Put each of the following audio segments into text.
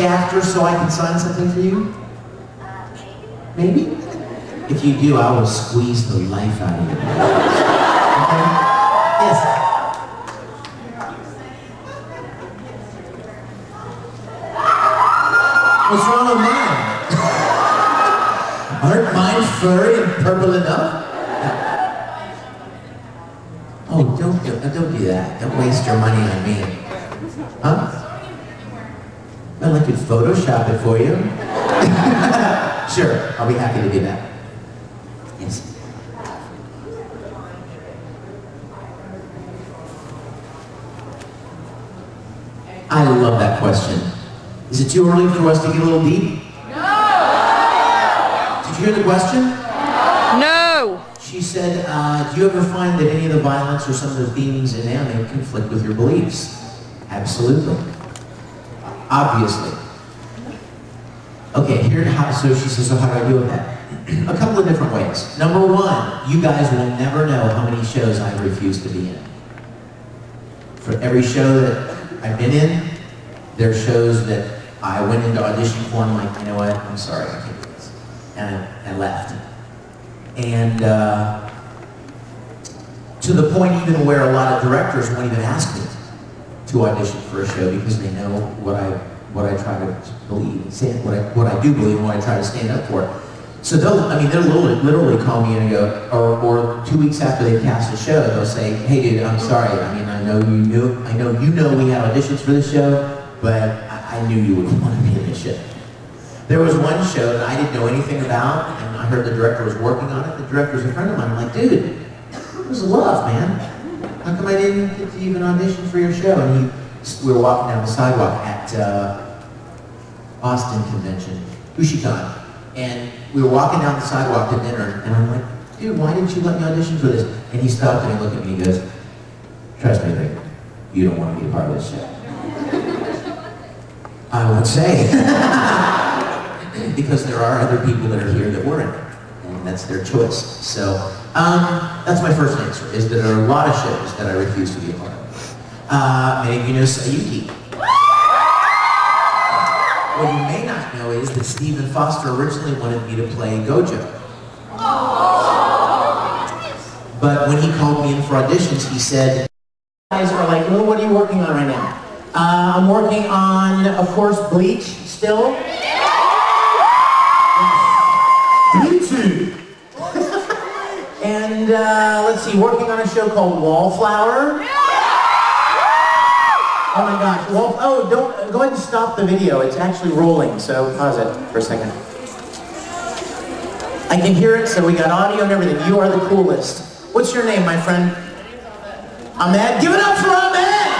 after so I can sign something for you? Maybe? If you do, I will squeeze the life out of you. Okay? Yes. What's wrong with mine? Aren't mine furry and purple enough? Oh, don't do that. Don't waste your money on me. Huh? Well, I could Photoshop it for you. Sure, I'll be happy to do that. Yes. I love that question. Is it too early for us to get a little deep? No! Did you hear the question? No! She said, do you ever find that any of the violence or some of the themes in anime conflict with your beliefs? Absolutely. Obviously. Okay, so she says, so how do I deal with that? A couple of different ways. Number one, you guys will never know how many shows I refuse to be in. For every show that I've been in, there are shows that I went into audition for and I'm like, you know what, I'm sorry, I can't do this. And I left. And to the point even where a lot of directors won't even ask me to audition for a show because they know what I try to believe, what I do believe and what I try to stand up for. So they'll literally call me and go, or 2 weeks after they cast a show, they'll say, hey dude, I'm sorry, I mean, I know you know we had auditions for this show, but I knew you would want to be in this show. There was one show that I didn't know anything about, and I heard the director was working on it. The director was a friend of mine. I'm like, dude, it was love, man. How come I didn't get to even audition for your show? And we were walking down the sidewalk at Austin Convention, Ushikan, and we were walking down the sidewalk to dinner, and I'm like, dude, why didn't you let me audition for this? And he stopped and he looked at me and he goes, trust me, Vic, you don't want to be a part of this show. I would say. Because there are other people that are here that weren't, and that's their choice. So that's my first answer, is that there are a lot of shows that I refuse to be a part of. Many of you know Sayuki. What you may not know is that Stephen Foster originally wanted me to play Gojo. But when he called me in for auditions, he said, guys are like, well, what are you working on right now? I'm working on, of course, Bleach still. YouTube. And let's see, working on a show called Wallflower. Oh my gosh, go ahead and stop the video. It's actually rolling, so pause it for a second. I can hear it, so we got audio and everything. You are the coolest. What's your name, my friend? Ahmed. Give it up for Ahmed!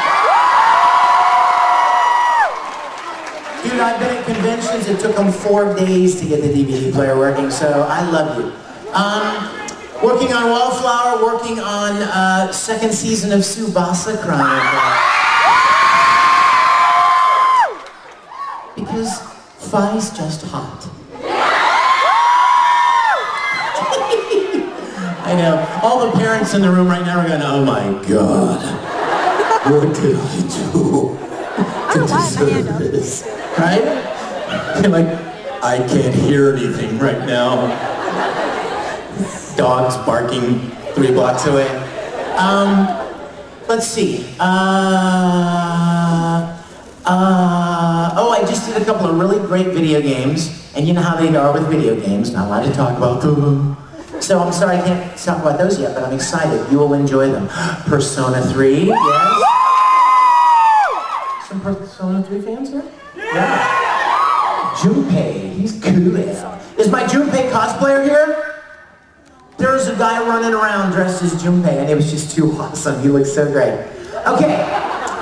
Dude, I've been at conventions. It took them 4 days to get the DVD player working, so I love you. Working on Wallflower, working on second season of Tsubasa Chronicle. Because Phi's just hot. I know. All the parents in the room right now are going, oh my God. What did I do to deserve this? Right? You're like, I can't hear anything right now. Dogs barking 3 blocks away. Let's see. I just did a couple of really great video games, and you know how they are with video games, not allowed to talk about them. So I'm sorry I can't talk about those yet, but I'm excited. You will enjoy them. Persona 3, yes? Some Persona 3 fans here? Yeah. Junpei, he's cool. Is my Junpei cosplayer here? There's a guy running around dressed as Junpei, and it was just too awesome. He looks so great. Okay,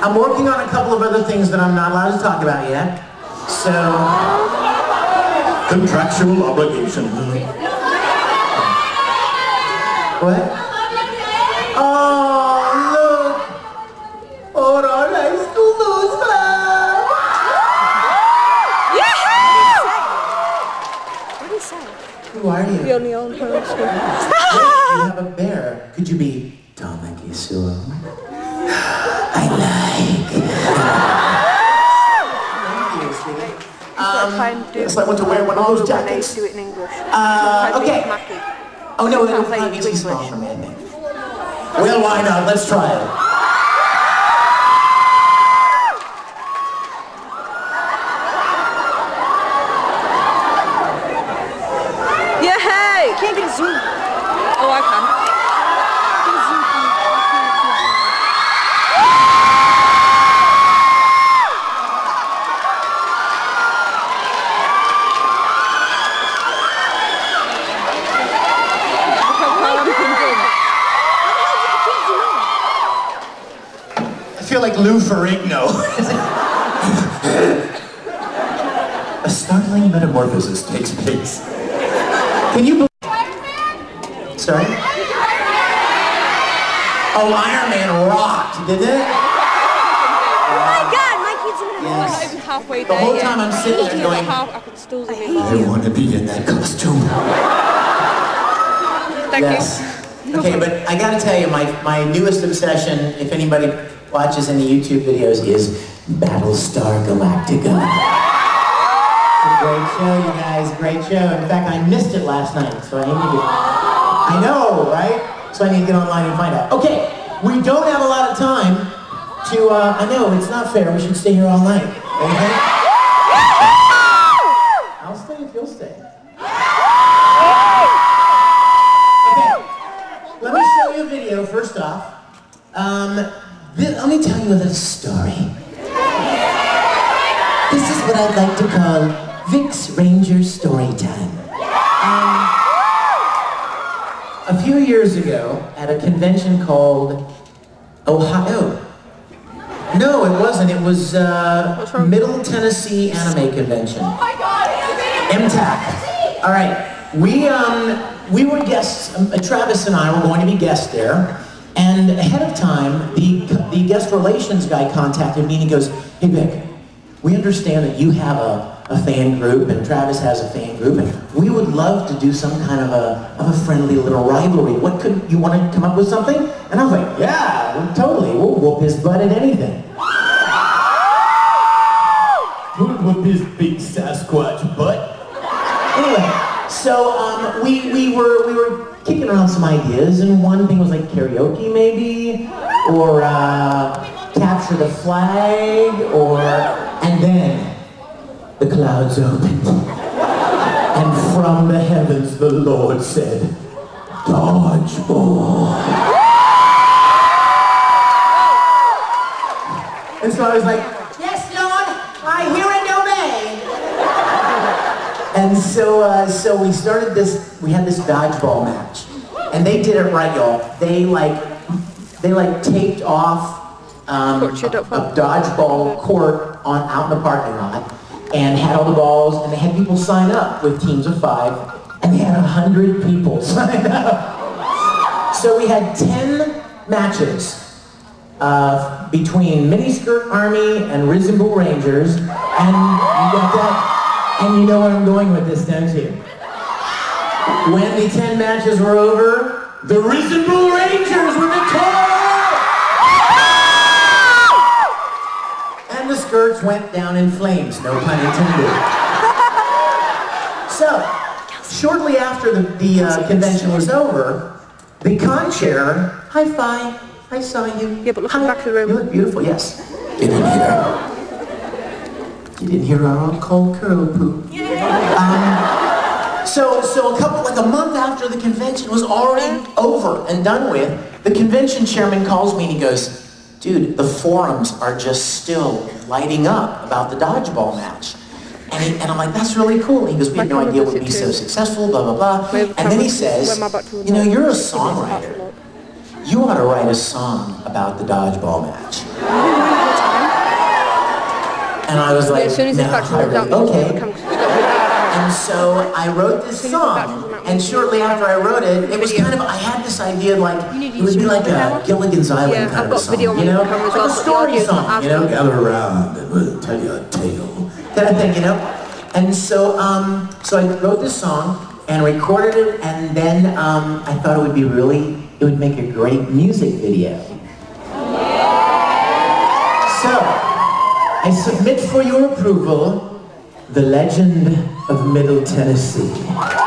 I'm working on a couple of other things that I'm not allowed to talk about yet. So, contractual obligation. What? Oh, look! Hold on, high school news club! What did he say? Who are you? You only own her school. You have a bear. Could you be Tamakisuo? I like. Thank you, sweetie. Yes, I want to wear one of those jackets. Do it in English. Okay. Oh no, that would probably be too small for me, I think. Well, why not? Let's try it. Yay! Can't get a zoom. Oh, I can. Get a zoom. I feel like Lou Ferrigno. A startling metamorphosis takes place. Can you believe? Sorry? Oh, Iron Man rocked, didn't it? Oh my God, my kid's in Yes. not even halfway The there whole yet. time I'm sitting there going, I could still zoom in. I want to be in that costume. Thank Yes. Okay, but I gotta tell you, my newest obsession, if anybody watches any YouTube videos, is Battlestar Galactica. It's a great show, you guys, great show. In fact, I missed it last night, so I need to I know, right? So I need to get online and find out. Okay, we don't have a lot of time to, I know, it's not fair, we should stay here all night. Okay? I'll stay if you'll stay. Let me show you a video first off. Let me tell you a little story. This is what I'd like to call Vic's Ranger Story Time. A few years ago, at a convention called Ohio. No, it wasn't. It was Middle Tennessee Anime Convention. Oh my God! MTAC. All right. We were guests. Travis and I were going to be guests there, and ahead of time, the guest relations guy contacted me and he goes, "Hey Vic, we understand that you have a fan group and Travis has a fan group, and we would love to do some kind of a friendly little rivalry. What could you want to come up with something?" And I was like, "Yeah, totally. We'll whoop his butt at anything." Who'd whoop his big Sasquatch butt? Anyway. So we were kicking around some ideas, and one thing was like karaoke maybe, or capture the flag, and then the clouds opened, and from the heavens the Lord said, "Dodgeball." And so I was like, "Yes, Lord, I hear and obey." And so we started this, we had this dodgeball match. And they did it right, y'all. They taped off a dodgeball court out in the parking lot and had all the balls, and they had people sign up with teams of 5, and they had 100 people sign up. So we had 10 matches between Miniskirt Army and Risen Bull Rangers, and you got that. And you know where I'm going with this, don't you? When the 10 matches were over, the Risen Bull Rangers were victorious! And the skirts went down in flames, no pun intended. So, shortly after the convention was over, the con chair, "High five, I saw you." Yeah, but look at the back of the room. You look beautiful, yes. Get in here. You didn't hear our old cold curl poop. So a month after the convention was already over and done with, the convention chairman calls me and he goes, "Dude, the forums are just still lighting up about the dodgeball match." And I'm like, "That's really cool." And he goes, "We had no idea it would be so successful, blah, blah, blah." And then he says, "You know, you're a songwriter. You ought to write a song about the dodgeball match." And I was like, okay. And so I wrote this song, and shortly after I wrote it, it was kind of, I had this idea like, it would be like a Gilligan's Island kind of a song, you know? Like a story song, you know? Gather around and we'll tell you a tale, kind of thing, you know? And so, so I wrote this song and recorded it, and then I thought it would make a great music video. So, I submit for your approval The Legend of Middle Tennessee.